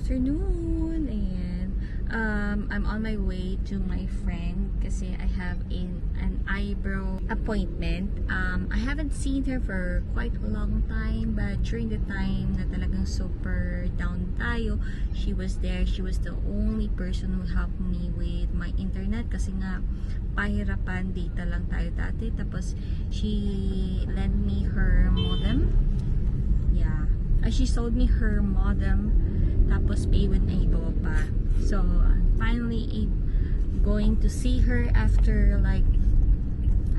afternoon. Ayan. I'm on my way to my friend kasi I have an eyebrow appointment. I haven't seen her for quite a long time, but during the time na talagang super down tayo, she was there. She was the only person who helped me with my internet kasi nga pahirapan, data lang tayo dati. Tapos she lent me her modem. Yeah. She sold me her modem, tapos pay with Aibo pa. So, I'm finally going to see her after like,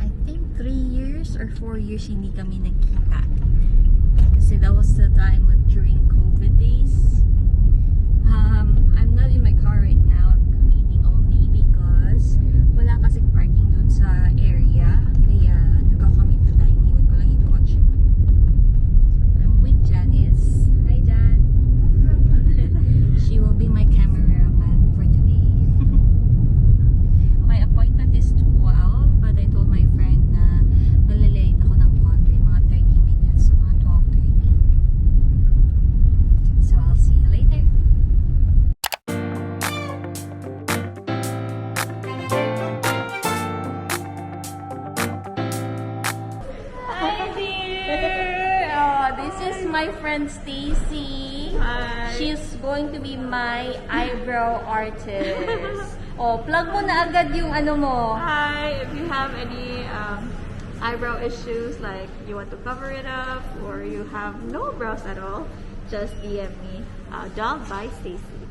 I think 3 years or 4 years hindi kami nagkita. Kasi that was the time during COVID days. I'm not in my car right now. I'm commuting only because wala kasing parking dun sa area. Kaya nagkakamit na tayo. Iniwan ko lang yung kotse. With Janice. Hi, Jan. She will be my cameraman for today. My appointment is 12, but I told my friend na malilate ako ng konti, mga 30 minutes, so mga 12:30. So I'll see you later. Hi, dear. This is my friend Stacy. Hi. She's going to be my eyebrow artist. Plug mo na agad yung ano mo. Hi, if you have any eyebrow issues, like you want to cover it up or you have no brows at all, just DM me. Job by Stacy.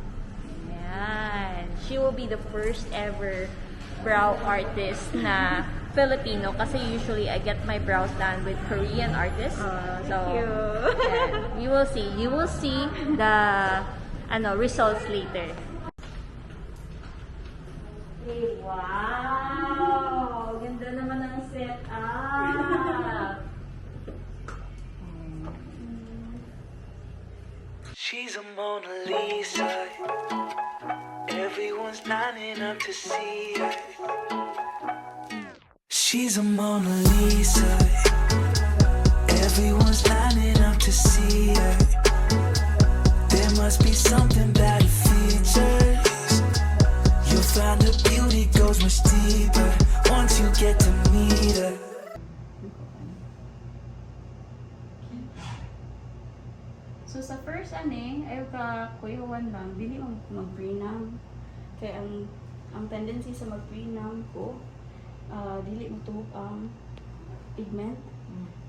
Yan. She will be the first ever brow artist na Filipino kasi usually I get my brows done with Korean artists. Thank you. Yan. You will see. You will see the results later. Hey, wow! Ganda naman ang setup. She's a Mona Lisa. Everyone's lining up to see her. She's a Mona Lisa. Everyone's lining up to see her. There must be something about her features. You'll find her beauty goes much deeper once you get to meet her. So sa first ayaw ka kuyuan lang, dili mag-prenam. Kaya ang tendency sa mag-prenam ko, dili matuhok ang pigment.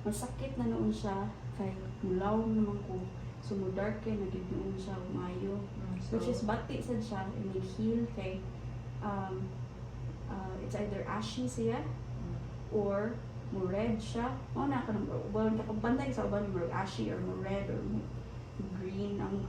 Masakit na noon siya, kay mulaw naman ko. So mo dark kay nagid noon siya umayo. Which is bati sad siya, and heal kay it's either ashy siya or mo red siya. Na ka nang bantay sa uban mo ashy or mo red or mo green ang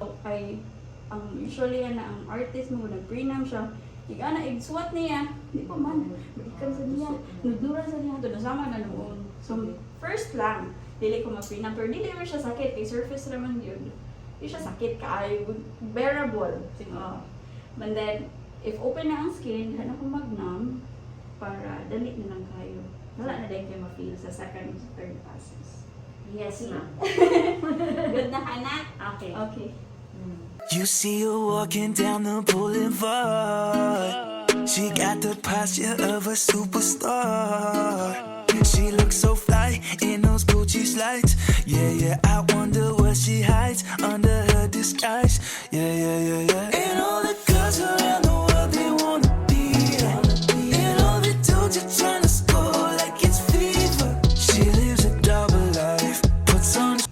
usually ang artist mo nag-prenam siya igana igsuwat niya di pa man balikan sa niya nudura sa niya to nasama na noon. So first lang dili ko ma-prenam pero dili man siya sakit kay surface naman yun, di siya sakit kaayo, bearable siguro. And then if open na ang skin hana ko mag-numb para dali na lang kayo, wala na din kayo ma-feel sa second third passes. Yes, ma'am. Good na, Hana? Okay. Okay. You see her walking down the boulevard. She got the posture of a superstar. She looks so fly in those Gucci slides. Yeah, yeah, I wonder what she hides under her disguise. Yeah, yeah, yeah, yeah. And all the girls around the world, they wanna be her. And all the dudes are trying to score like it's fever. She lives a double life, puts on.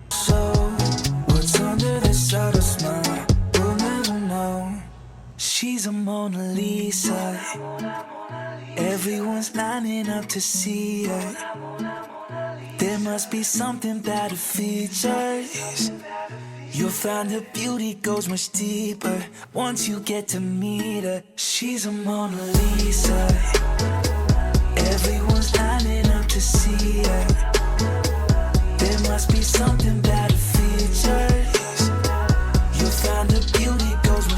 So, what's under this subtle smile? We'll never know. She's a Mona Lisa. Everyone's lining up to see her. There must be something about her features. You'll find her beauty goes much deeper once you get to meet her. She's a Mona Lisa. Everyone's lining up to see her. There must be something about her features. You'll find her beauty goes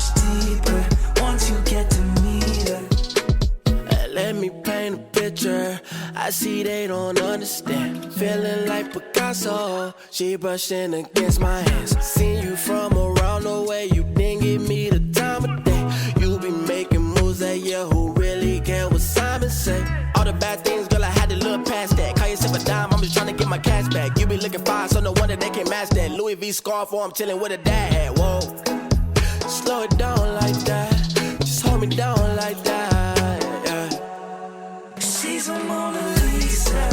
see they don't understand. Feeling like Picasso, she brushing against my hands. Seen you from around the way, you didn't give me the time of day. You be making moves that yeah, who really care what Simon say? All the bad things, girl, I had to look past that. Call yourself a dime, I'm just trying to get my cash back. You be looking fine, so no wonder they can't match that. Louis V scarf, or I'm chilling with a dad hat. Whoa, slow it down like that. Just hold me down like that. Yeah. She's a Mona Lisa.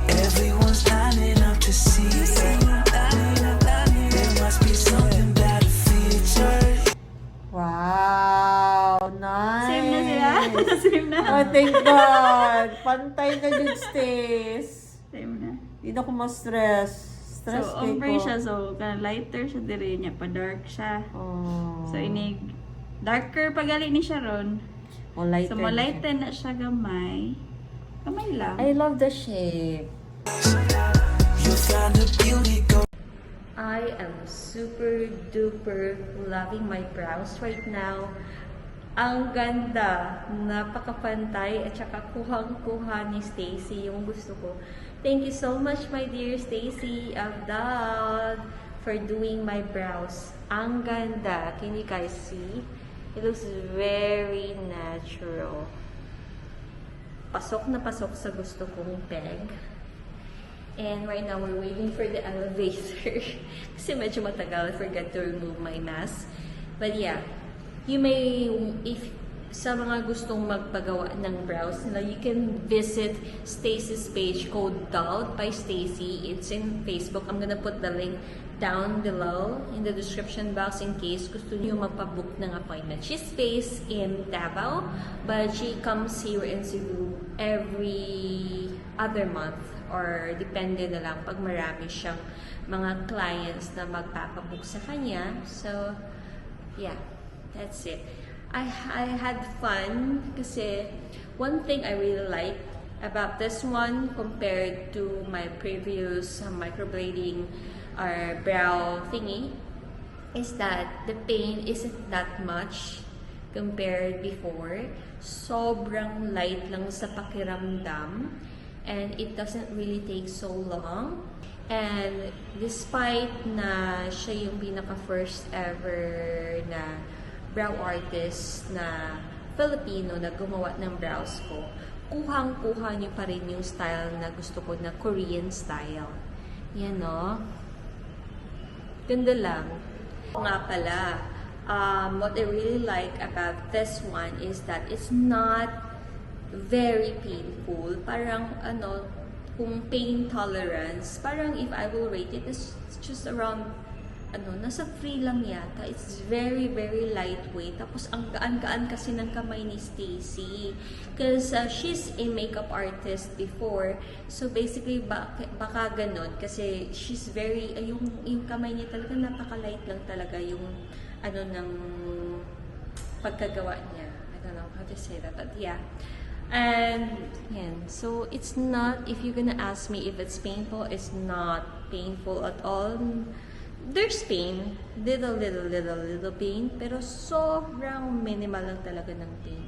Everyone's lining up to see her. There must be something about the features. Wow! Nice! Same na sila? Same na. Oh, thank God! Pantay na dun, Stace. Same na. Hindi na ako ma-stress. Stress So, kay ombre ko. siya. So, lighter siya diri niya. Pa-dark siya. Oh. So, inig darker pagali ni Sharon. Oh, lighter. So, malighten na siya gamay. Gamay lang. I love the shape. You'll find a beauty go. I am super duper loving my brows right now. Ang ganda, napakapantay at saka kuhang-kuha ni Stacy yung gusto ko. Thank you so much my dear Stacy Abdal for doing my brows. Ang ganda. Can you guys see? It looks very natural. Pasok na pasok sa gusto kong peg. And right now, we're waiting for the elevator. Kasi medyo matagal. I forgot to remove my mask. But yeah, you may, if sa mga gustong magpagawa ng brows nila, you can visit Stacy's page called Dolled by Stacy. It's in Facebook. I'm gonna put the link down below in the description box in case gusto niyo magpabook ng appointment. She's based in Davao, but she comes here in Cebu every other month or depende na lang pag marami siyang mga clients na magpapabook sa kanya. So, yeah, that's it. I had fun kasi one thing I really like about this one compared to my previous microblading or brow thingy is that the pain isn't that much compared before. Sobrang light lang sa pakiramdam and it doesn't really take so long. And despite na siya yung pinaka first ever na brow artist na Filipino na gumawa ng brows ko, kuhang-kuha niyo pa rin yung style na gusto ko na Korean style. Yan, no? Ganda lang. Nga pala, what I really like about this one is that it's not very painful. Parang, kung pain tolerance, parang if I will rate it, it's just around, nasa 3 lang yata. It's very, very lightweight. Tapos, ang gaan-gaan kasi ng kamay ni Stacy. Because she's a makeup artist before. So, basically, baka ganon. Kasi she's very, yung kamay niya talaga, napaka-light lang talaga yung, ng pagkagawa niya. I don't know how to say that, but yeah. And, yan. So, it's not, if you're gonna ask me if it's painful, it's not painful at all. There's pain, little pain, pero sobrang minimal lang talaga ng pain.